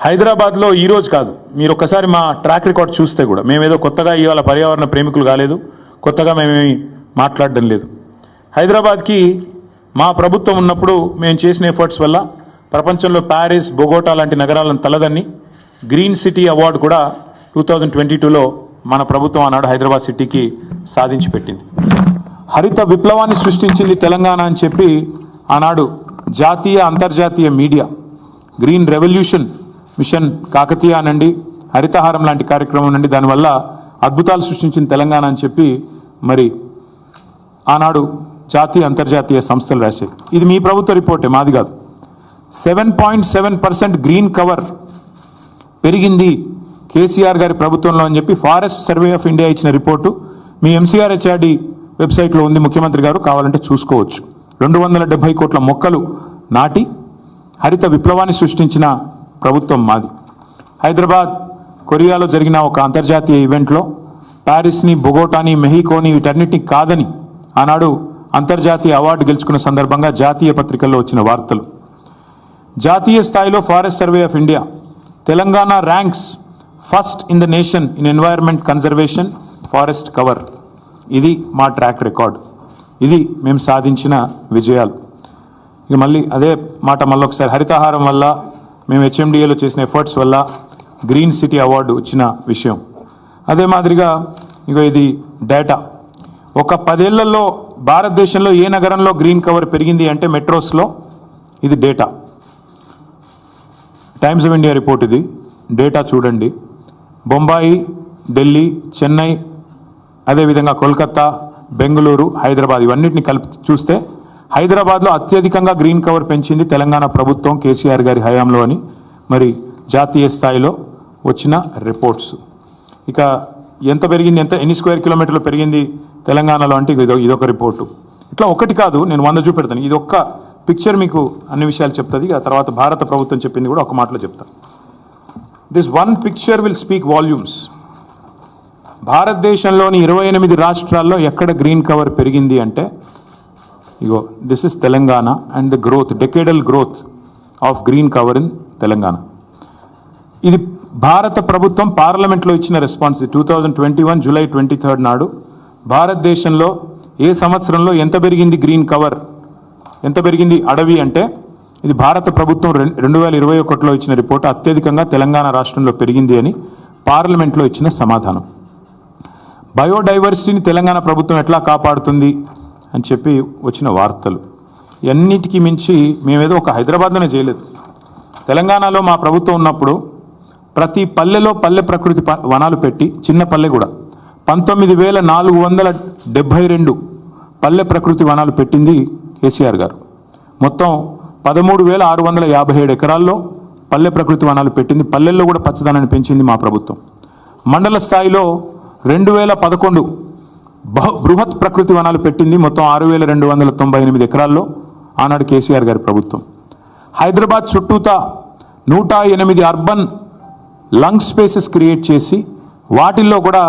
హైదరాబాద్లో ఈ రోజు కాదు, మీరు ఒక్కసారి మా ట్రాక్ రికార్డ్ చూస్తే కూడా మేమేదో కొత్తగా ఇవాళ పర్యావరణ ప్రేమికులు కాలేదు, కొత్తగా మేమేమి మాట్లాడడం లేదు. హైదరాబాద్కి మా ప్రభుత్వం ఉన్నప్పుడు మేము చేసిన ఎఫర్ట్స్ వల్ల ప్రపంచంలో ప్యారిస్, బొగోటా లాంటి నగరాలను తలదన్ని గ్రీన్ సిటీ అవార్డు కూడా 2022లో మన ప్రభుత్వం ఆనాడు హైదరాబాద్ సిటీకి సాధించి పెట్టింది. హరిత విప్లవాన్ని సృష్టించింది తెలంగాణ అని చెప్పి ఆనాడు జాతీయ అంతర్జాతీయ media green revolution mission Kakatiya అనండి, హరితహారం లాంటి కార్యక్రమం నుండి దానివల్ల అద్భుతాలు సృష్టించిన తెలంగాణ అని చెప్పి మరి ఆనాడు జాతీయ అంతర్జాతీయ సంస్థలు రాశాయి. ఇది మీ ప్రభుత్వ రిపోర్టే, మాది కాదు. 7.7% గ్రీన్ కవర్ పెరిగింది కేసీఆర్ గారి ప్రభుత్వంలో అని చెప్పి ఫారెస్ట్ సర్వే ఆఫ్ ఇండియా ఇచ్చిన రిపోర్టు మీ MCRHRD వెబ్సైట్లో ఉంది, ముఖ్యమంత్రి గారు కావాలంటే చూసుకోవచ్చు. 270 కోట్ల మొక్కలు నాటి హరిత విప్లవాన్ని సృష్టించిన ప్రభుత్వం మాది. హైదరాబాద్, కొరియాలో జరిగిన ఒక అంతర్జాతీయ ఈవెంట్లో ప్యారిస్ని, బొగోటాని, మెహికోని వీటన్నిటిని కాదని ఆనాడు అంతర్జాతీయ అవార్డు గెలుచుకున్న సందర్భంగా జాతీయ పత్రికల్లో వచ్చిన వార్తలు. జాతీయ స్థాయిలో forest survey of India Telangana ranks first in the nation in environment conservation forest cover. ఇది మా ట్రాక్ రికార్డ్, ఇది మేము సాధించిన విజయాలు. ఇక మళ్ళీ అదే మాట మళ్ళొకసారి, హరితహారం వల్ల మేము HMDAలో చేసిన ఎఫర్ట్స్ వల్ల గ్రీన్ సిటీ అవార్డు వచ్చిన విషయం. అదే మాదిరిగా ఇక ఇది డేటా. ఒక 10 ఏళ్లలో భారతదేశంలో ఏ నగరంలో గ్రీన్ కవర్ పెరిగింది అంటే మెట్రోస్లో. ఇది data, times of India report. ఇది డేటా చూడండి. బొంబాయి, ఢిల్లీ, చెన్నై, అదేవిధంగా కోల్కతా, బెంగళూరు, హైదరాబాద్ ఇవన్నిటిని కలిపి చూస్తే హైదరాబాద్లో అత్యధికంగా గ్రీన్ కవర్ పెంచింది తెలంగాణ ప్రభుత్వం కేసీఆర్ గారి హయాంలో అని మరి జాతీయ స్థాయిలో వచ్చిన రిపోర్ట్స్. ఇక ఎంత పెరిగింది, ఎన్ని స్క్వేర్ కిలోమీటర్లు పెరిగింది తెలంగాణలో అంటే ఇదొక రిపోర్టు. ఇట్లా ఒకటి కాదు, నేను 100 చూపెడతాను. ఇది ఒక్క పిక్చర్ మీకు అన్ని విషయాలు చెప్తుంది. ఆ తర్వాత భారత ప్రభుత్వం చెప్పింది కూడా ఒక మాటలో చెప్తాను. This one picture will speak volumes. భారతదేశంలోని 28 రాష్ట్రాల్లో ఎక్కడ గ్రీన్ కవర్ పెరిగింది అంటే ఇగో this is Telangana and the growth, decadal growth of green cover in Telangana. ఇది భారత ప్రభుత్వం పార్లమెంట్లో ఇచ్చిన రెస్పాన్స్. 2021 జూలై 23 నాడు భారతదేశంలో ఏ సంవత్సరంలో ఎంత పెరిగింది గ్రీన్ కవర్, ఎంత పెరిగింది అడవి అంటే ఇది భారత ప్రభుత్వం 2021లో ఇచ్చిన రిపోర్ట్. అత్యధికంగా తెలంగాణ రాష్ట్రంలో పెరిగింది అని పార్లమెంట్లో ఇచ్చిన సమాధానం. బయోడైవర్సిటీని తెలంగాణ ప్రభుత్వం ఎట్లా కాపాడుతుంది అని చెప్పి వచ్చిన వార్తలు. అన్నిటికీ మించి మేమేదో ఒక హైదరాబాద్లోనే చేయలేదు. తెలంగాణలో మా ప్రభుత్వం ఉన్నప్పుడు ప్రతి పల్లెలో పల్లె ప్రకృతి వనాలు పెట్టి, చిన్న పల్లె కూడా 19,472 పల్లె ప్రకృతి వనాలు పెట్టింది కేసీఆర్ గారు. మొత్తం 13,657 ఎకరాల్లో పల్లె ప్రకృతి వనాలు పెట్టింది. పల్లెల్లో కూడా పచ్చదనాన్ని పెంచింది మా ప్రభుత్వం. మండల స్థాయిలో 2011 బృహత్ ప్రకృతి వనాలు పెట్టింది. మొత్తం 6,298 ఎకరాల్లో ఆనాడు కేసీఆర్ గారి ప్రభుత్వం. హైదరాబాద్ చుట్టూతా 108 అర్బన్ లంగ్ స్పేసెస్ క్రియేట్ చేసి వాటిల్లో కూడా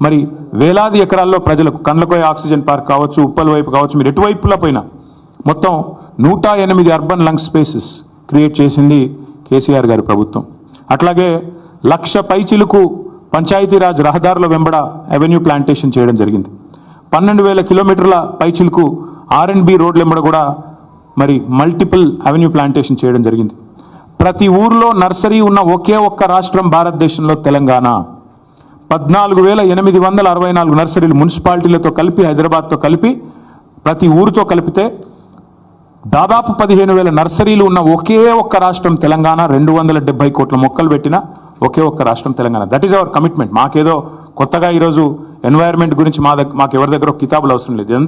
మరి వేలాది ఎకరాల్లో ప్రజలకు కండ్లకోయ ఆక్సిజన్ పార్క్ కావచ్చు, ఉప్పల్ వైపు కావచ్చు, మీరు ఎటువైపులా పోయినా మొత్తం 108 అర్బన్ లంగ్ స్పేసెస్ క్రియేట్ చేసింది కేసీఆర్ గారి ప్రభుత్వం. అట్లాగే 1,00,000 పైచిలుకు పంచాయతీరాజ్ రహదారుల వెంబడ అవెన్యూ ప్లాంటేషన్ చేయడం జరిగింది. 12,000 కిలోమీటర్ల పైచిలుకు R&B రోడ్ల వెంబడ కూడా మరి మల్టిపుల్ అవెన్యూ ప్లాంటేషన్ చేయడం జరిగింది. ప్రతి ఊర్లో నర్సరీ ఉన్న ఒకే ఒక్క రాష్ట్రం భారతదేశంలో తెలంగాణ. 14,864 నర్సరీలు మున్సిపాలిటీలతో కలిపి, హైదరాబాద్తో కలిపి, ప్రతి ఊరితో కలిపితే దాదాపు 15,000 నర్సరీలు ఉన్న ఒకే ఒక్క రాష్ట్రం తెలంగాణ. 270 కోట్ల మొక్కలు పెట్టిన ఒకే ఒక్క రాష్ట్రం Telangana. That is our commitment. మాకేదో కొత్తగా ఈరోజు ఎన్వైర్న్మెంట్ గురించి మాకు ఎవరి దగ్గర కితాబులు అవసరం లేదు.